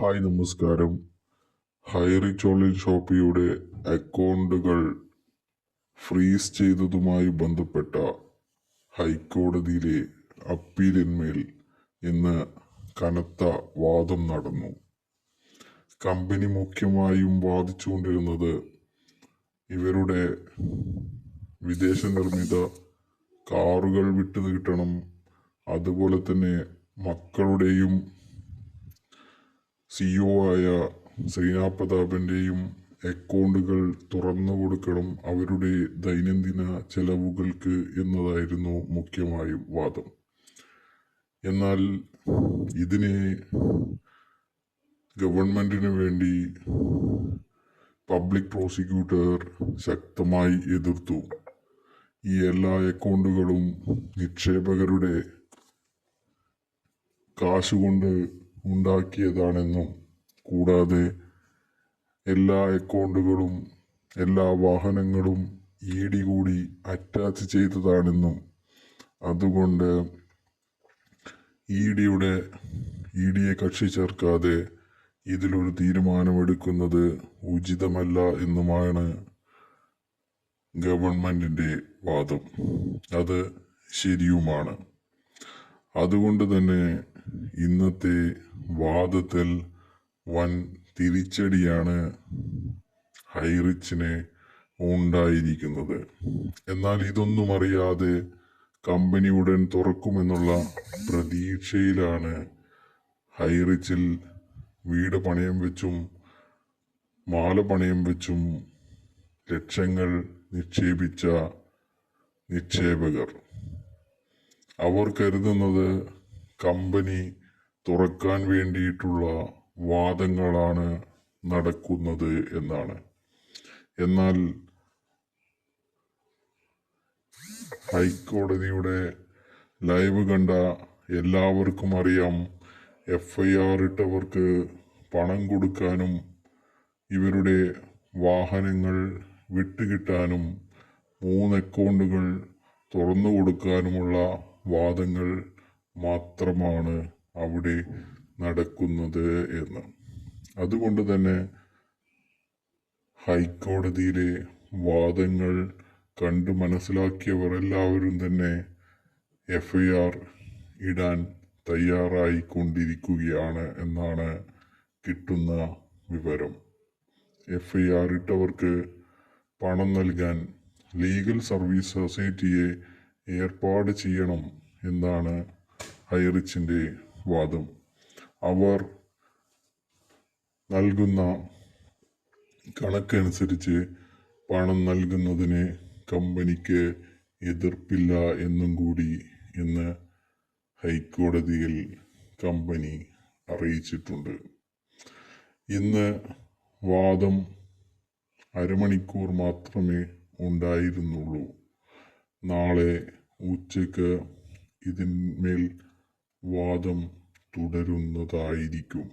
Hi നമസ്കാരം. Highrich online ഷോപ്പിയുടെ അക്കൗണ്ടുകൾ freeze ചെയ്തതുമായി ബന്ധപ്പെട്ട ഹൈക്കോടതിയിലെ അപ്പീലിന്മേൽ ഇന്ന് കനത്ത വാദം നടന്നു. കമ്പനി മുഖ്യമായും വാദിച്ചുകൊണ്ടിരുന്നത് ഇവരുടെ വിദേശ നിർമ്മിത കാറുകൾ വിട്ടുകിട്ടണം, അതുപോലെ തന്നെ മക്കളുടെയും CEO ആയ ശ്രീനാ പ്രതാപൻ്റെയും അക്കൗണ്ടുകൾ തുറന്നു കൊടുക്കണം അവരുടെ ദൈനംദിന ചെലവുകൾക്ക് എന്നതായിരുന്നു മുഖ്യമായും വാദം. എന്നാൽ ഇതിനെ ഗവൺമെന്റിന് വേണ്ടി പബ്ലിക് പ്രോസിക്യൂട്ടർ ശക്തമായി എതിർത്തു. ഈ എല്ലാ അക്കൗണ്ടുകളും നിക്ഷേപകരുടെ കാശുകൊണ്ട് ഉണ്ടാക്കിയതാണെന്നും കൂടാതെ എല്ലാ അക്കൗണ്ടുകളും എല്ലാ വാഹനങ്ങളും ED കൂടി അറ്റാച്ച് ചെയ്തതാണെന്നും അതുകൊണ്ട് EDയെ കക്ഷി ചേർക്കാതെ ഇതിലൊരു തീരുമാനമെടുക്കുന്നത് ഉചിതമല്ല എന്നുമാണ് ഗവൺമെന്റിന്റെ വാദം. അത് ശരിയുമാണ്. അതുകൊണ്ട് തന്നെ ഇന്നത്തെ വാദത്തിൽ വൻ തിരിച്ചടിയാണ് ഹൈറിച്ചിന് ഉണ്ടായിരിക്കുന്നത്. എന്നാൽ ഇതൊന്നും അറിയാതെ കമ്പനി ഉടൻ തുറക്കുമെന്നുള്ള പ്രതീക്ഷയിലാണ് ഹൈറിച്ചിൽ വീട് പണയം വെച്ചും മാല പണയം വെച്ചും ലക്ഷങ്ങൾ നിക്ഷേപിച്ച നിക്ഷേപകർ. അവർ കരുതുന്നത് കമ്പനി തുറക്കാൻ വേണ്ടിയിട്ടുള്ള വാദങ്ങളാണ് നടക്കുന്നത് എന്നാണ്. എന്നാൽ ഹൈക്കോടതിയുടെ ലൈവ് കണ്ട എല്ലാവർക്കും അറിയാം, FIR ഇട്ടവർക്ക് പണം കൊടുക്കാനും ഇവരുടെ വാഹനങ്ങൾ വിട്ടുകിട്ടാനും 3 അക്കൗണ്ടുകൾ തുറന്നു കൊടുക്കാനുമുള്ള വാദങ്ങൾ മാത്രമാണ് അവിടെ നടക്കുന്നത് എന്ന്. അതുകൊണ്ട് തന്നെ ഹൈക്കോടതിയിലെ വാദങ്ങൾ കണ്ടു മനസ്സിലാക്കിയവർ എല്ലാവരും തന്നെ FIR ഇടാൻ തയ്യാറായിക്കൊണ്ടിരിക്കുകയാണ് എന്നാണ് കിട്ടുന്ന വിവരം. FIR ഇട്ടവർക്ക് പണം നൽകാൻ ലീഗൽ സർവീസ് സൊസൈറ്റിയെ ഏർപ്പാട് ചെയ്യണം എന്നാണ് ഹൈറിച്ചിന്റെ വാദം. അവർ നൽകുന്ന കണക്കനുസരിച്ച് പണം നൽകുന്നതിന് കമ്പനിക്ക് എതിർപ്പില്ല എന്നും കൂടി ഇന്ന് ഹൈക്കോടതിയിൽ കമ്പനി അറിയിച്ചിട്ടുണ്ട്. ഇന്ന് വാദം അരമണിക്കൂർ മാത്രമേ ഉണ്ടായിരുന്നുള്ളൂ. നാളെ ഉച്ചയ്ക്ക് ഇതിന്മേൽ വാദം തുടരുന്നതായിരിക്കും.